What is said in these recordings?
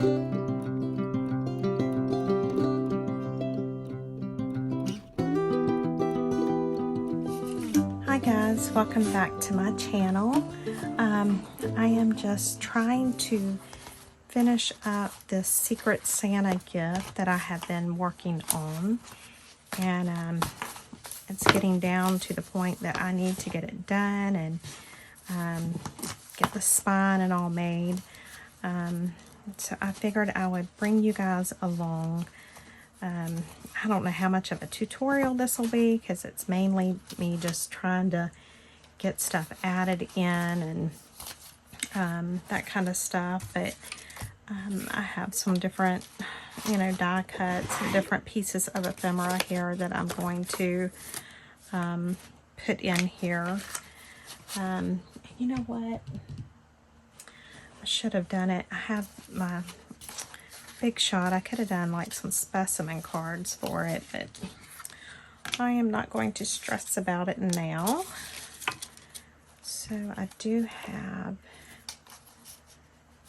Hi guys, welcome back to my channel. I am just trying to finish up this Secret Santa gift that I have been working on, and it's getting down to the point that I need to get it done and get the spine and all made. So I figured I would bring you guys along. I don't know how much of a tutorial this will be, because it's mainly me just trying to get stuff added in and that kind of stuff. But I have some different, die cuts and different pieces of ephemera here that I'm going to put in here. You know what? I should have done it. I have my Big Shot. I could have done like some specimen cards for it, but I am not going to stress about it now. So I do have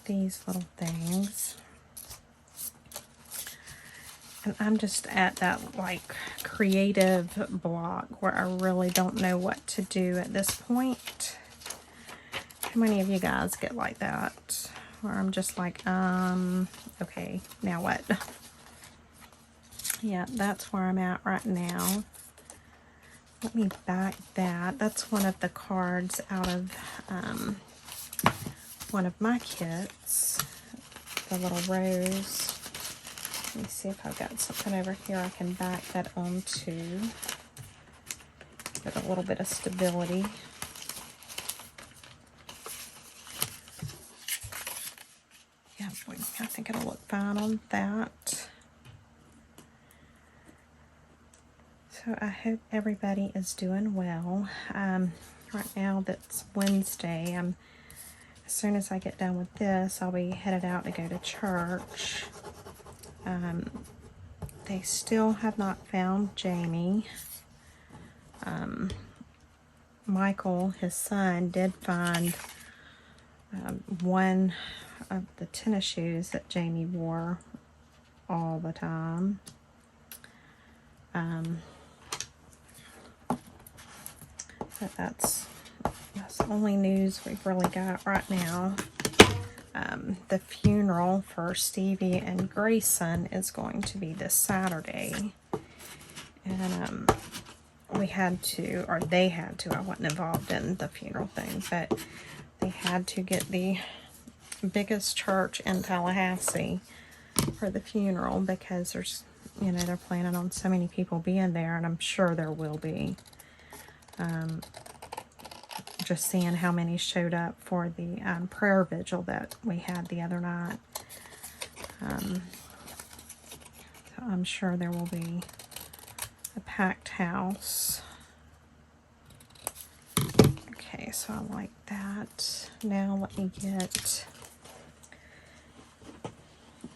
these little things, and I'm just at that like creative block where I really don't know what to do at this point. How many of you guys get like that, where I'm just like, okay, now what? Yeah, that's where I'm at right now. Let me back that. That's one of the cards out of one of my kits, the little rose. Let me see if I've got something over here I can back that onto. Get a little bit of stability. Yeah, I think it'll look fine on that. So I hope everybody is doing well. Right now that's Wednesday. As soon as I get done with this, I'll be headed out to go to church. They still have not found Jamie. Michael, his son, did find one of the tennis shoes that Jamie wore all the time. But that's the only news we've really got right now. The funeral for Stevie and Grayson is going to be this Saturday, and we had to, or they had to, I wasn't involved in the funeral thing, but they had to get the biggest church in Tallahassee for the funeral, because there's, they're planning on so many people being there, and I'm sure there will be. Just seeing how many showed up for the prayer vigil that we had the other night. So I'm sure there will be a packed house. Okay, so I like that. Now let me get,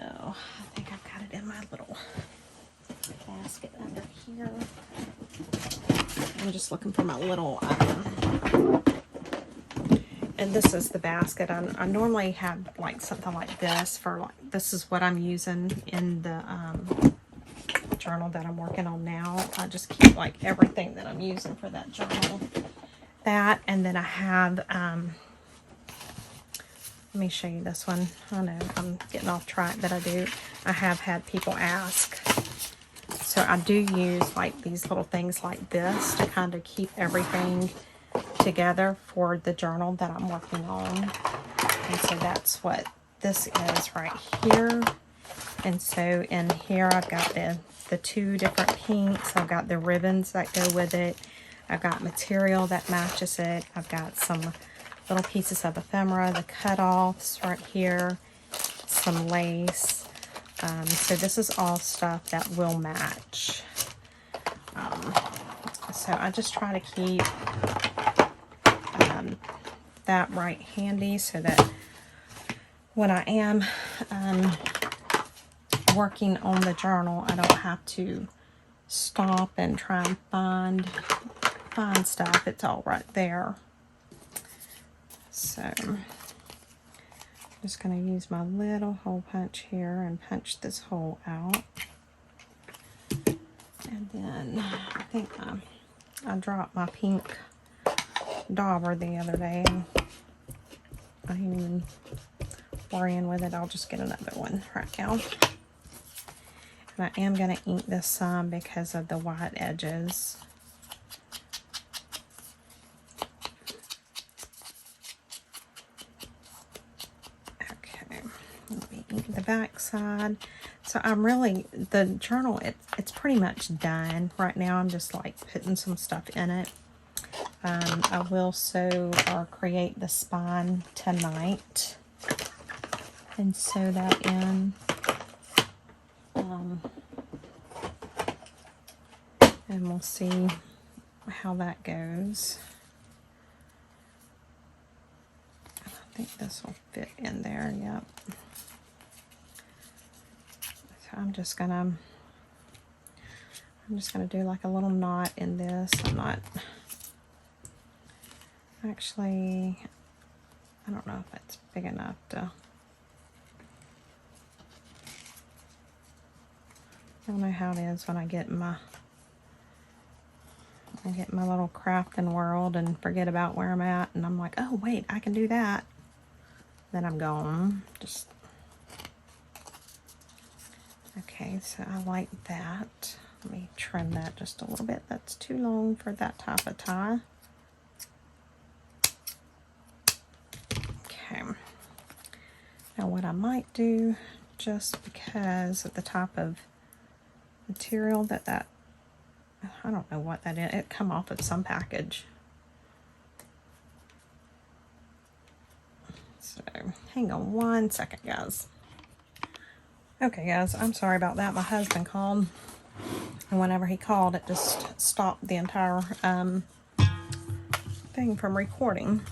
oh, I think I've got it in my little basket under here. I'm just looking for my little, and this is the basket. I normally have like something like this for like, this is what I'm using in the journal that I'm working on now. I just keep like everything that I'm using for that journal. That, and then I have, let me show you this one. I know I'm getting off track, but I have had people ask. So I do use like these little things like this to kind of keep everything together for the journal that I'm working on. And so that's what this is right here. And so in here I've got the two different pinks. I've got the ribbons that go with it. I've got material that matches it. I've got some little pieces of ephemera, the cutoffs right here, some lace. So this is all stuff that will match. So I just try to keep that right handy, so that when I am working on the journal, I don't have to stop and try and find stuff. It's all right there. So just going to use my little hole punch here and punch this hole out. And then I think I dropped my pink dauber the other day. I ain't even worrying with it. I'll just get another one right now. And I am going to ink this some because of the white edges. Okay, let me ink the back side. So I'm really, the journal, it's pretty much done. Right now I'm just like putting some stuff in it. I will sew or create the spine tonight and sew that in. And we'll see how that goes. I think this will fit in there, yep. So I'm just gonna do like a little knot in this. I'm not actually, I don't know if it's big enough to, I don't know how it is when I get my little crafting world and forget about where I'm at, and I'm like, oh wait, I can do that. Then I'm gone. Just okay, so I like that. Let me trim that just a little bit. That's too long for that type of tie. Okay. Now what I might do, just because of the type of material that I don't know what that is. It come off of some package. So hang on one second, guys. Okay, guys, I'm sorry about that. My husband called, and whenever he called, it just stopped the entire thing from recording.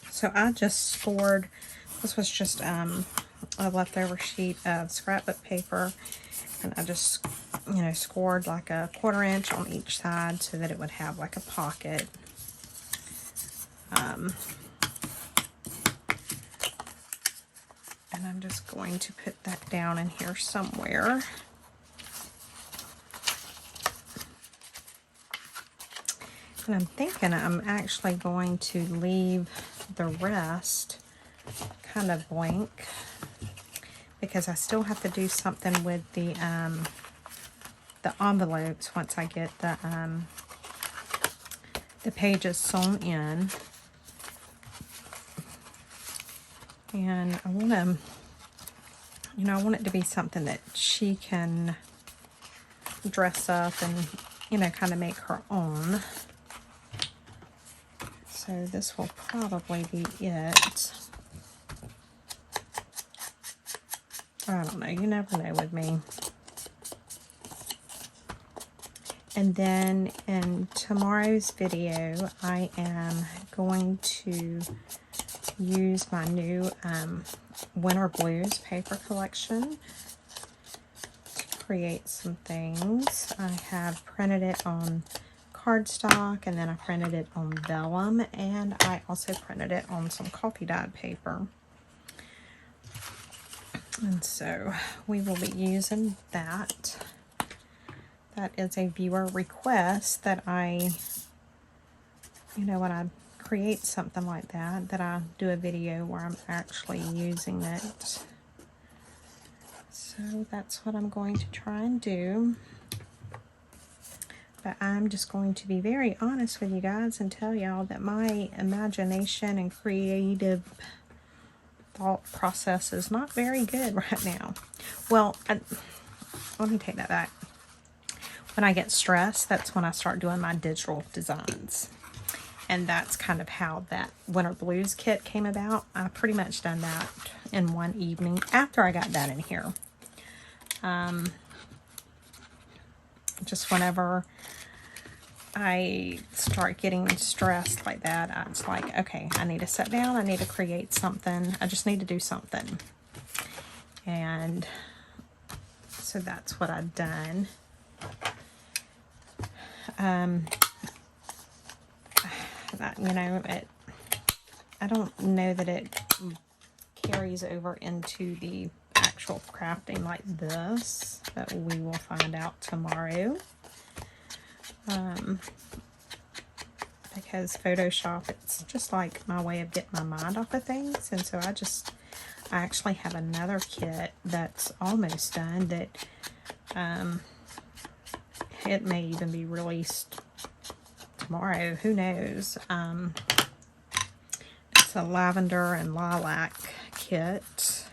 So I just scored. This was just a leftover sheet of scrapbook paper, and I just, you know, scored like a 1/4 inch on each side so that it would have like a pocket. And I'm just going to put that down in here somewhere. And I'm thinking I'm actually going to leave the rest kind of blank, because I still have to do something with the envelopes once I get the pages sewn in. And I want to, you know, I want it to be something that she can dress up and, you know, kind of make her own. So this will probably be it. I don't know. You never know with me. And then in tomorrow's video, I am going to use my new Winter Blues paper collection to create some things. I have printed it on cardstock, and then I printed it on vellum, and I also printed it on some coffee dyed paper. And so we will be using that. That is a viewer request that I, you know, when I create something like that, that I do a video where I'm actually using it. So that's what I'm going to try and do. But I'm just going to be very honest with you guys and tell y'all that my imagination and creative thought process is not very good right now. Well, let me take that back. When I get stressed, that's when I start doing my digital designs. And that's kind of how that Winter Blues kit came about. I pretty much done that in one evening after I got that in here. Just whenever I start getting stressed like that, it's like, okay, I need to sit down, I need to create something, I just need to do something. And so that's what I've done. You know, I don't know that it carries over into the actual crafting like this, but we will find out tomorrow. Because Photoshop, it's just like my way of getting my mind off of things, and so I actually have another kit that's almost done that it may even be released tomorrow, who knows. It's a lavender and lilac kit.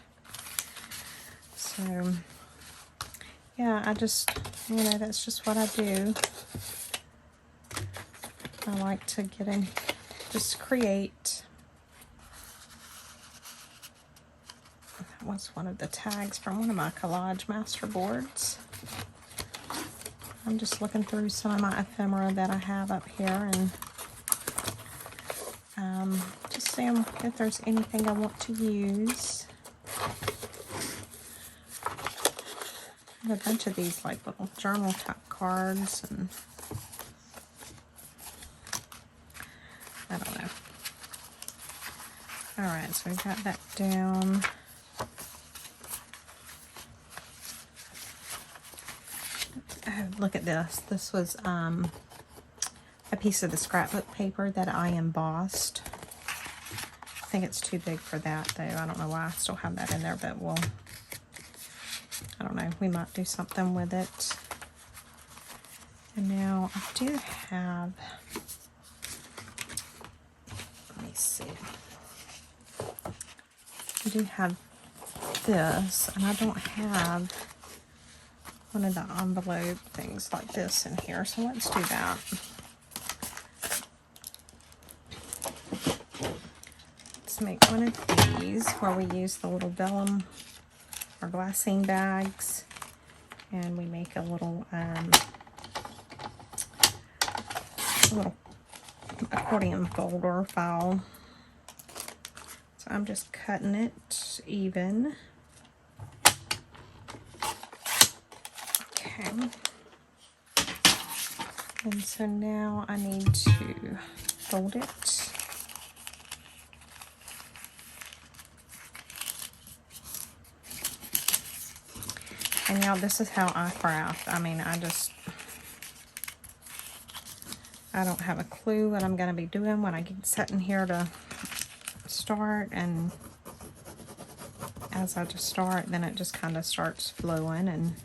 So yeah, I just, you know, that's just what I do. I like to get in, just create. That was one of the tags from one of my collage master boards. I'm just looking through some of my ephemera that I have up here and just seeing if there's anything I want to use. I have a bunch of these like little journal type cards, and I don't know. Alright, so we've got that down. Oh, look at this. This was a piece of the scrapbook paper that I embossed. I think it's too big for that though. I don't know why I still have that in there, but we'll, I don't know, we might do something with it. And now I do have, let me see. I do have this, and I don't have one of the envelope things like this in here, so let's do that. Let's make one of these where we use the little vellum or glassine bags, and we make a little accordion folder file. So I'm just cutting it even. Okay. And so now I need to fold it. And y'all, this is how I craft. I mean, I don't have a clue what I'm going to be doing when I get sitting here to start, and as I just start, then it just kind of starts flowing. And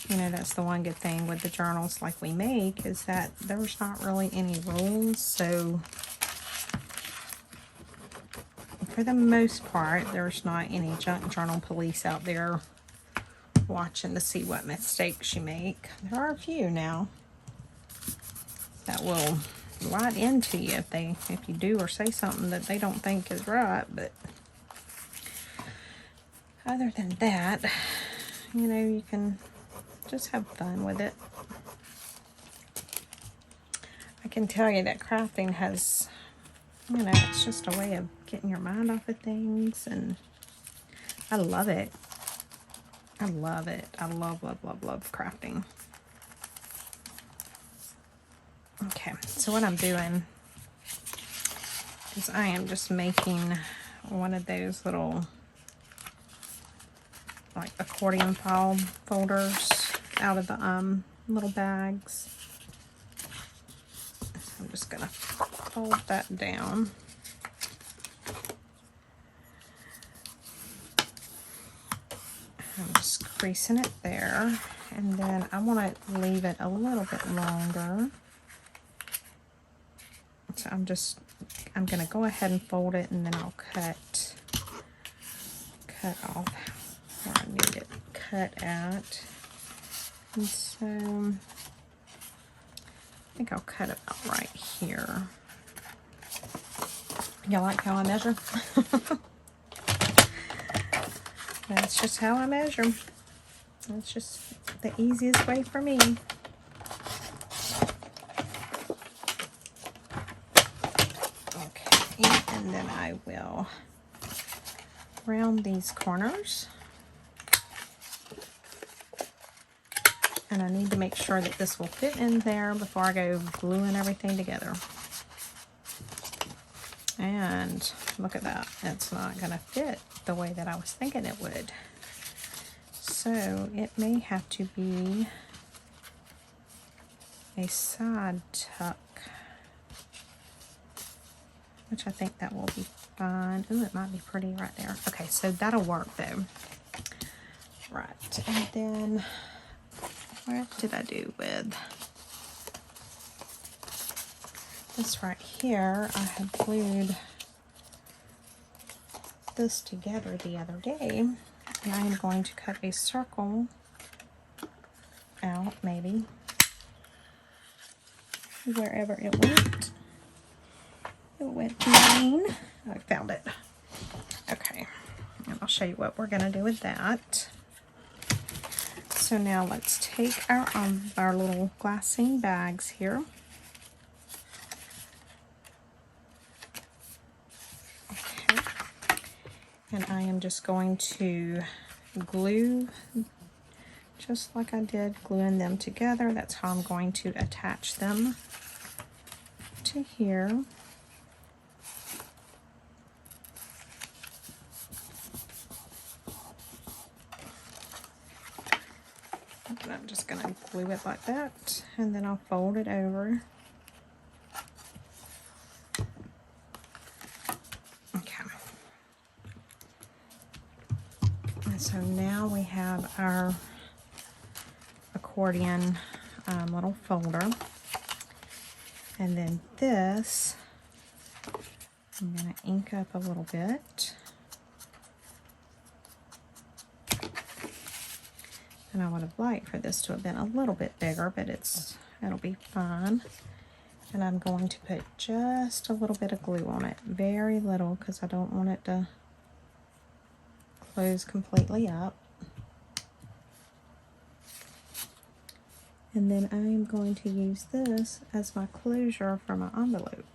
you know, that's the one good thing with the journals like we make, is that there's not really any rules. So for the most part, there's not any junk journal police out there watching to see what mistakes you make. There are a few now that will write into you if you do or say something that they don't think is right, but other than that, you know, you can just have fun with it. I can tell you that crafting has, you know, it's just a way of getting your mind off of things, and I love it. I love it. I love, love, love, love crafting. Okay, so what I'm doing is I am just making one of those little like accordion file folders out of the little bags. So I'm just gonna fold that down. I'm just creasing it there, and then I want to leave it a little bit longer. So I'm gonna go ahead and fold it, and then I'll cut off where I need it cut at. And so I think I'll cut about right here. You like how I measure? That's just how I measure. That's just the easiest way for me. Okay, and then I will round these corners. And I need to make sure that this will fit in there before I go gluing everything together. And look at that, it's not going to fit the way that I was thinking it would. So it may have to be a side tuck, which I think that will be fine. Ooh, it might be pretty right there. Okay, so that'll work though. Right, and then what did I do with this right here? I had glued this together the other day, and I am going to cut a circle out, maybe, wherever it went. It went green. I found it. Okay, and I'll show you what we're going to do with that. So now let's take our little glassine bags here. Okay. And I am just going to glue, just like I did, gluing them together. That's how I'm going to attach them to here. And I'm just going to glue it like that, and then I'll fold it over. Okay. And so now we have our accordion little folder. And then this, I'm going to ink up a little bit. And I would have liked for this to have been a little bit bigger, but it'll be fine. And I'm going to put just a little bit of glue on it, very little, because I don't want it to close completely up. And then I am going to use this as my closure for my envelope.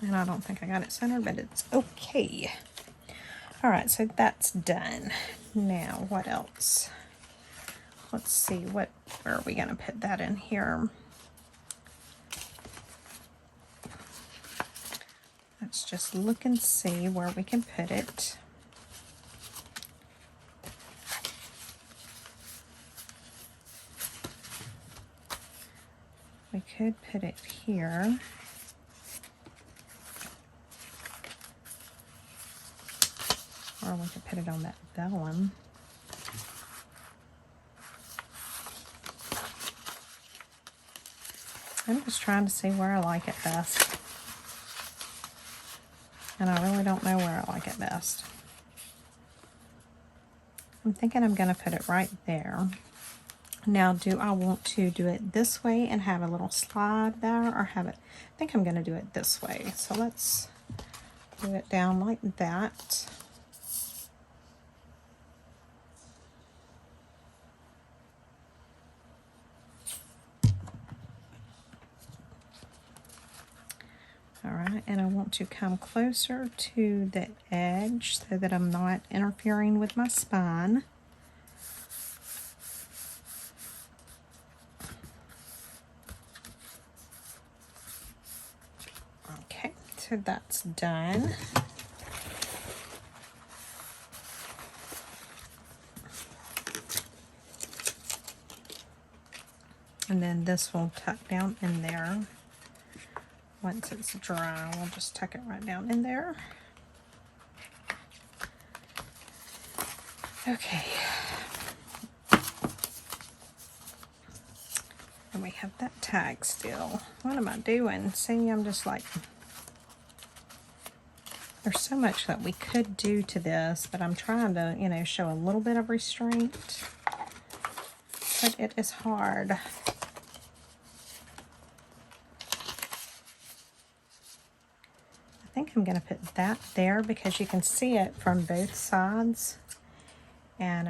And I don't think I got it centered, but it's okay. All right, so that's done. Now, what else? Let's see, where are we gonna put that in here? Let's just look and see where we can put it. We could put it here. Or we could put it on that vellum. I'm just trying to see where I like it best. And I really don't know where I like it best. I'm thinking I'm going to put it right there. Now, do I want to do it this way and have a little slide there, or have it? I think I'm going to do it this way. So let's do it down like that. Alright, and I want to come closer to the edge so that I'm not interfering with my spine. Okay, so that's done. And then this will tuck down in there. Once it's dry, we'll just tuck it right down in there. Okay. And we have that tag still. What am I doing? See, I'm just like, there's so much that we could do to this, but I'm trying to, you know, show a little bit of restraint. But it is hard. I think I'm going to put that there because you can see it from both sides, and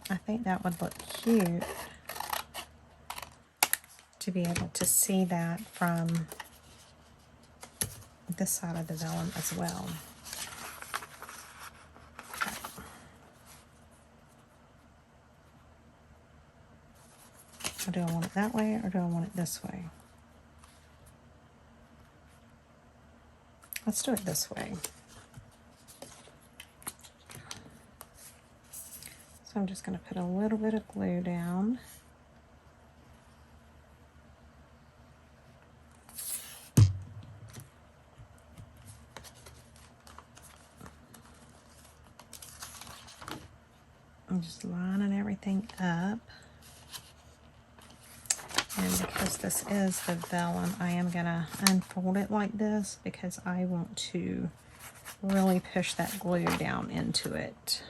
I think that would look cute to be able to see that from this side of the vellum as well. Okay. Or do I want it that way, or do I want it this way? Let's do it this way. So I'm just going to put a little bit of glue down. I'm just lining everything up. And because this is the vellum, I am going to unfold it like this because I want to really push that glue down into it.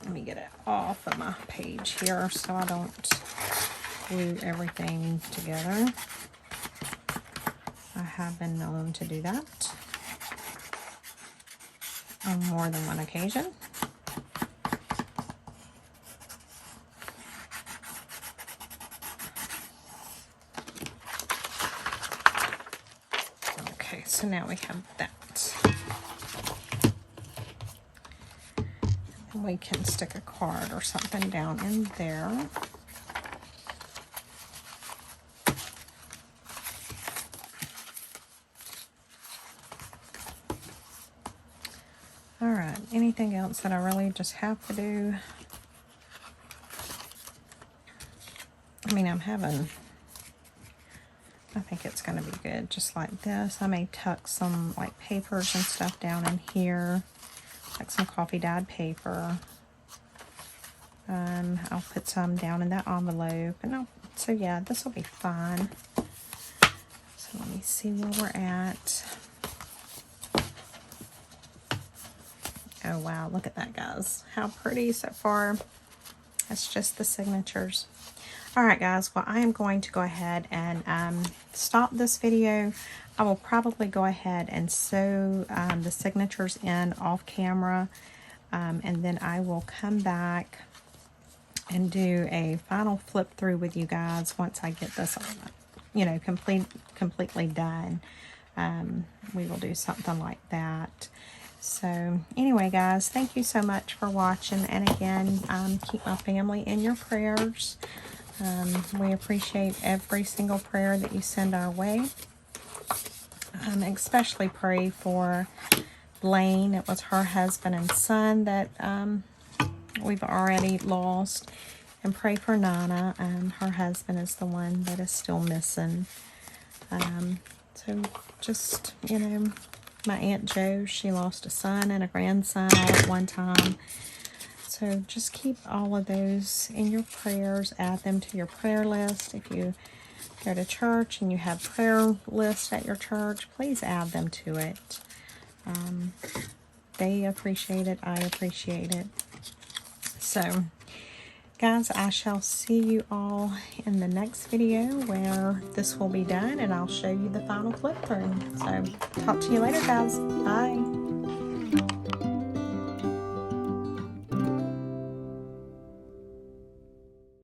Let me get it off of my page here so I don't glue everything together. I have been known to do that on more than one occasion. Okay, so now we have that. And we can stick a card or something down in there. Alright, anything else that I really just have to do? I mean, I think it's going to be good just like this. I may tuck some like papers and stuff down in here, like some coffee dyed paper. I'll put some down in that envelope. And so yeah, this will be fine. So let me see where we're at. Oh wow, look at that, guys. How pretty so far. That's just the signatures. Alright guys, well I am going to go ahead and stop this video. I will probably go ahead and sew the signatures in off camera, and then I will come back and do a final flip through with you guys once I get this, you know, completely done. We will do something like that. So anyway guys, thank you so much for watching, and again, keep my family in your prayers. We appreciate every single prayer that you send our way. Especially pray for Blaine. It was her husband and son that we've already lost. And pray for Nana. Her husband is the one that is still missing. So just, you know, my Aunt Jo, she lost a son and a grandson all at one time. So just keep all of those in your prayers. Add them to your prayer list. If you go to church and you have prayer lists at your church, please add them to it. They appreciate it. I appreciate it. So, guys, I shall see you all in the next video where this will be done and I'll show you the final flip through. So, talk to you later, guys. Bye.